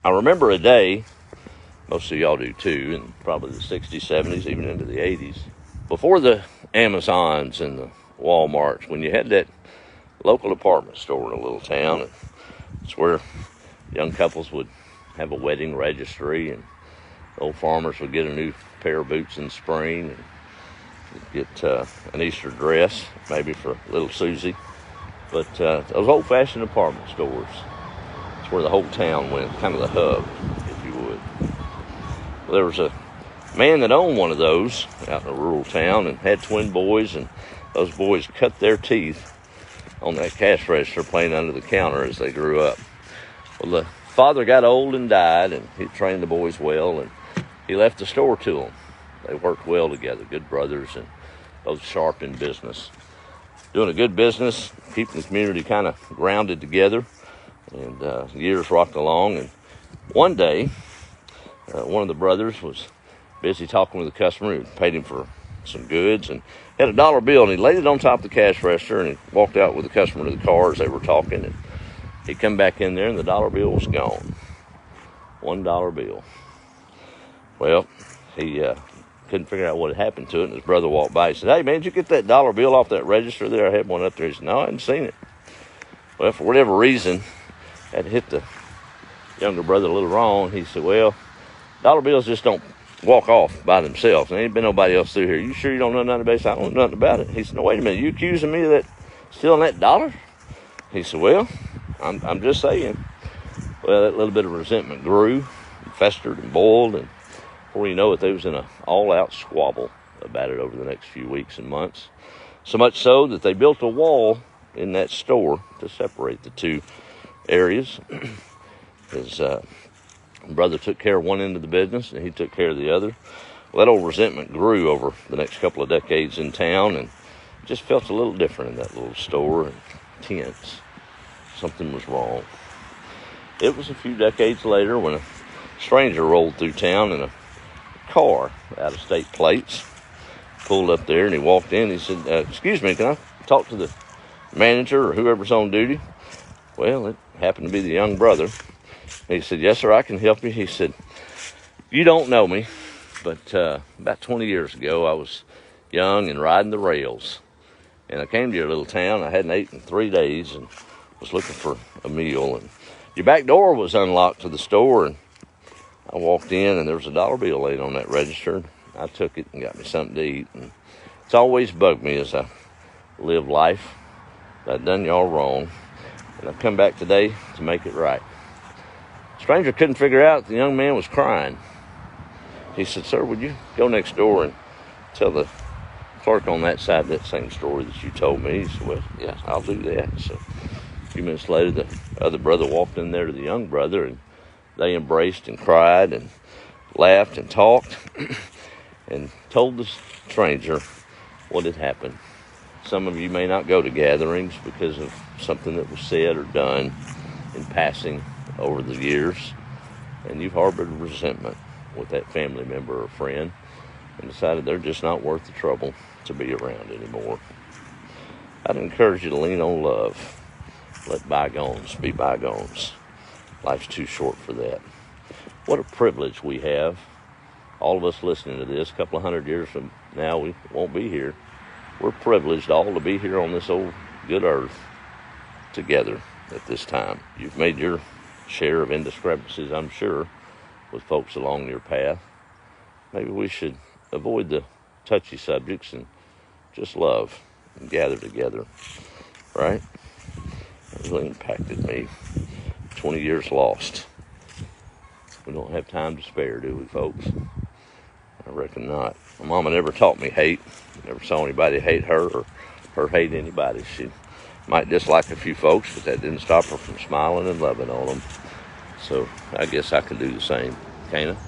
I remember a day, most of y'all do too, in probably the 60s, 70s, even into the 80s, before the Amazons and the Walmarts, when you had that local department store in a little town, and it's where young couples would have a wedding registry, and old farmers would get a new pair of boots in spring, and get an Easter dress, maybe for little Susie. But those old-fashioned department stores, it's where the whole town went, kind of the hub, if you would. Well, there was a man that owned one of those out in a rural town and had twin boys, and those boys cut their teeth on that cash register playing under the counter as they grew up. Well, the father got old and died, and he trained the boys well, and he left the store to them. They worked well together, good brothers, and both sharp in business. Doing a good business, keeping the community kind of grounded together, and years rocked along. And one day, one of the brothers was busy talking with a customer who paid him for some goods, and had a dollar bill, and he laid it on top of the cash register, and he walked out with the customer to the car as they were talking, and he come back in there, and the dollar bill was gone. $1 bill. Well, he couldn't figure out what had happened to it, and his brother walked by. He said, "Hey, man, did you get that dollar bill off that register there? I had one up there." He said, "No, I hadn't seen it." Well, for whatever reason, that hit the younger brother a little wrong. He said, "Well, dollar bills just don't walk off by themselves. There ain't been nobody else through here. You sure you don't know nothing about it?" "I don't know nothing about it." He said, "No, wait a minute. You accusing me of that, stealing that dollar?" He said, "Well, I'm just saying." Well, that little bit of resentment grew and festered and boiled, and before you know it, they was in an all-out squabble about it over the next few weeks and months. So much so that they built a wall in that store to separate the two areas. His brother took care of one end of the business, and he took care of the other. Well, that old resentment grew over the next couple of decades in town, and just felt a little different in that little store, and tense. Something was wrong. It was a few decades later when a stranger rolled through town in a car, out of state plates, pulled up there, and he walked in. He said, "Excuse me, can I talk to the manager or whoever's on duty?" Well, it happened to be the young brother. He said, "Yes, sir, I can help you." He said, "You don't know me, but about 20 years ago, I was young and riding the rails, and I came to your little town. I hadn't eaten in 3 days and was looking for a meal, and your back door was unlocked to the store, and I walked in, and there was a dollar bill laid on that register. I took it and got me something to eat, and it's always bugged me as I live life. I've done y'all wrong, and I've come back today to make it right." The stranger couldn't figure out the young man was crying. He said, "Sir, would you go next door and tell the clerk on that side that same story that you told me?" He said, "Well, yeah, I'll do that." So a few minutes later, the other brother walked in there to the young brother, and they embraced and cried and laughed and talked and told the stranger what had happened. Some of you may not go to gatherings because of something that was said or done in passing over the years, and you've harbored resentment with that family member or friend and decided they're just not worth the trouble to be around anymore. I'd encourage you to lean on love. Let bygones be bygones. Life's too short for that. What a privilege we have, all of us listening to this. A couple of 100 years from now, we won't be here. We're privileged all to be here on this old good earth together at this time. You've made your share of indiscrepancies, I'm sure, with folks along your path. Maybe we should avoid the touchy subjects and just love and gather together, right? It really impacted me. 20 years lost. We don't have time to spare, do we, folks? I reckon not. My mama never taught me hate. Never saw anybody hate her or her hate anybody. She might dislike a few folks, but that didn't stop her from smiling and loving on them. So I guess I can do the same, can't I?